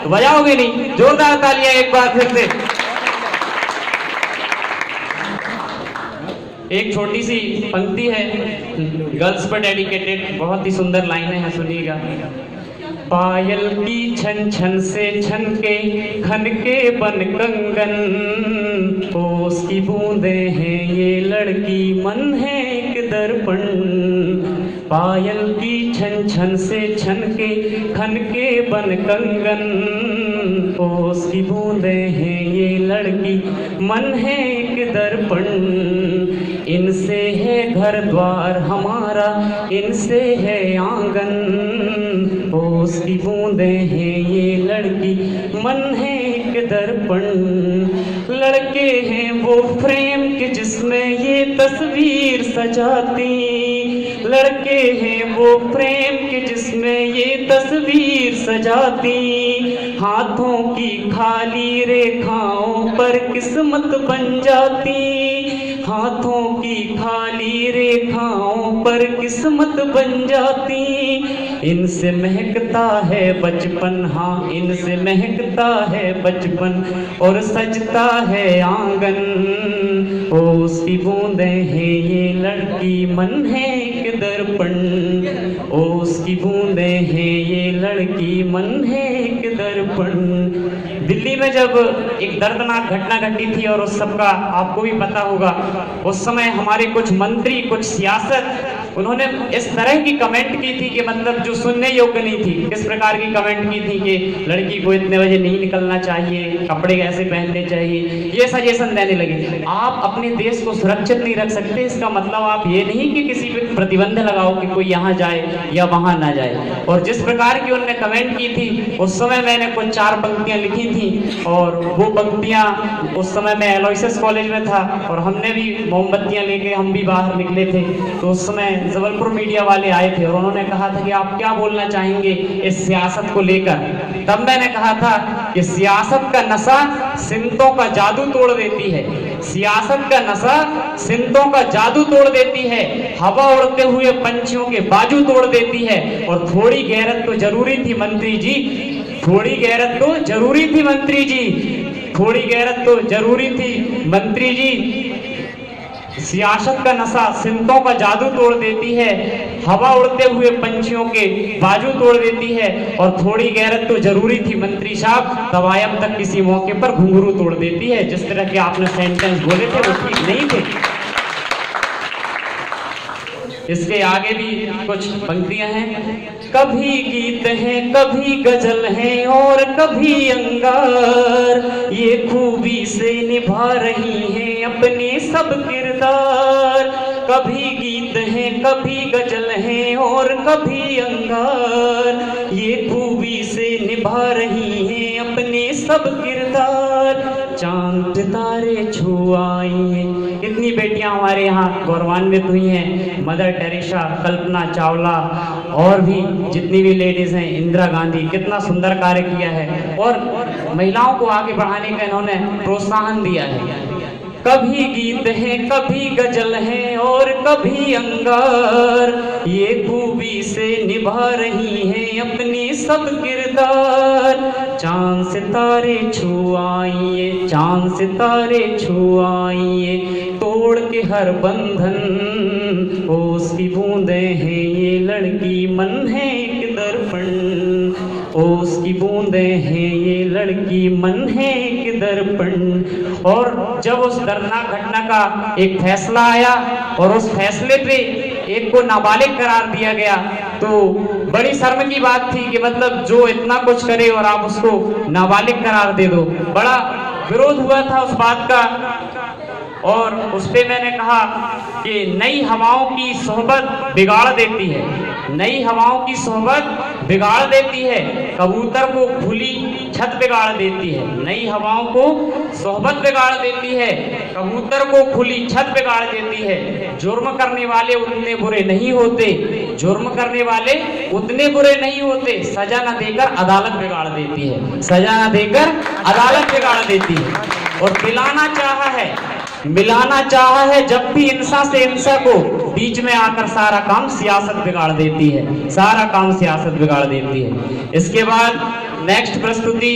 बजाओगे नहीं? जोरदार तालियां एक बार फिर से। एक छोटी सी पंक्ति है गर्ल्स पर डेडिकेटेड, बहुत ही सुंदर लाइनें हैं, सुनिएगा। पायल की छन छन से छन के खन के बन कंगन, ओस की बूंदे हैं ये लड़की मन है एक दर्पण। पायल की छन छन से छन के खन के बन कंगन, ओस की बूंदे हैं ये लड़की मन है एक दर्पण। इनसे है घर द्वार हमारा, इनसे है आंगन, ओस की बूंदे हैं ये लड़की मन है एक दर्पण। लड़के हैं वो फ्रेम के जिसमें ये तस्वीर सजाती, लड़के हैं वो प्रेम के जिसमें ये तस्वीर सजाती। हाथों की खाली रेखाओं पर किस्मत बन जाती, हाथों की खाली रेखाओं पर किस्मत बन जाती। इनसे महकता है बचपन, हाँ इनसे महकता है बचपन और सजता है आंगन। ओस की बूंदे हैं ये लड़की मन है एक दर्पण, ओस की बूंदे हैं ये लड़की मन है एक दर्पण। दिल्ली में जब एक दर्दनाक घटना घटी थी और उस सब का आपको भी पता होगा, उस समय हमारे कुछ मंत्री, कुछ सियासत, उन्होंने इस तरह की कमेंट की थी कि मतलब जो सुनने योग्य नहीं थी। किस प्रकार की कमेंट की थी कि लड़की को इतने बजे नहीं निकलना चाहिए, कपड़े कैसे पहनने चाहिए, ये सजेशन देने लगे। आप अपने देश को सुरक्षित नहीं रख सकते, इसका मतलब आप ये नहीं कि किसी पे प्रतिबंध लगाओ कि कोई यहाँ जाए या वहाँ ना जाए। और जिस प्रकार की उन्होंने कमेंट की थी, उस समय मैंने कुछ 4 पंक्तियाँ लिखी थी और वो पंक्तियाँ, उस समय मैं एलोयसिस कॉलेज में था और हमने भी मोमबत्तियाँ लेके हम भी बाहर निकले थे। तो उस समय जबलपुर मीडिया वाले आए थे और उन्होंने कहा था कि आप क्या बोलना चाहेंगे इस सियासत को लेकर। तब मैंने कहा था कि सियासत का नशा सिंतों का जादू तोड़ देती है, सियासत का नशा सिंतों का जादू तोड़ देती है, हवा उड़ते हुए पंछियों के बाजू तोड़ देती है। और थोड़ी गैरत तो जरूरी थी मंत्री जी, थोड़ी गैरत तो जरूरी थी मंत्री जी, थोड़ी गैरत तो जरूरी थी मंत्री जी। सियासत का नशा सिंतों का जादू तोड़ देती है, हवा उड़ते हुए पंछियों के बाजू तोड़ देती है। और थोड़ी गैरत तो जरूरी थी मंत्री साहब, तवायम तक किसी मौके पर घुंघरू तोड़ देती है। जिस तरह के आपने सेंटेंस बोले थे वो ठीक नहीं थे। इसके आगे भी कुछ पंक्तियां हैं। कभी गीत है, कभी गजल है और कभी अंगार, ये खूबी से निभा रही है अपने सब किरदार। कभी गीत है, कभी गजल है और कभी अंगार, ये खूबी से निभा रही है अपने सब किरदार। चांद सितारे छू आई हैं, कितनी बेटियां हमारे यहाँ गौरवान्वित हुई हैं। मदर टेरेसा, कल्पना चावला और भी जितनी भी लेडीज हैं, इंदिरा गांधी, कितना सुंदर कार्य किया है और महिलाओं को आगे बढ़ाने का इन्होंने प्रोत्साहन दिया है। कभी गीत है, कभी गजल है और कभी अंगार, ये खूबी से निभा रही हैं अपने सब किरदार। चांद सितारे छू आइए, चांद सितारे छू आइए, तोड़ के हर बंधन, ओस की बूंदे हैं ये लड़की मन है एक दर्पण, ओस की बूंदे हैं ये लड़की मन है एक दर्पण। और जब उस दर्दनाक घटना का एक फैसला आया और उस फैसले पे एक को नाबालिग करार दिया गया, तो बड़ी शर्म की बात थी कि मतलब जो इतना कुछ करे और आप उसको नाबालिग करार दे दो। बड़ा विरोध हुआ था उस बात का और उस पे मैंने कहा कि नई हवाओं की सोहबत बिगाड़ देती है, नई हवाओं की सोहबत बिगाड़ देती है, कबूतर को खुली छत बिगाड़ देती है। नई हवाओं को सोहबत बिगाड़ देती है, कबूतर को खुली छत बिगाड़ देती है। जुर्म करने वाले उतने बुरे नहीं होते, जुर्म करने वाले उतने बुरे नहीं होते, सजा न देकर अदालत बिगाड़ देती है, सजा न देकर अदालत बिगाड़ देती है। और मिलाना चाहा है जब भी इंसा से इंसा को, बीच में आकर सारा काम सियासत बिगाड़ देती है, सारा काम सियासत बिगाड़ देती है। इसके बाद नेक्स्ट प्रस्तुति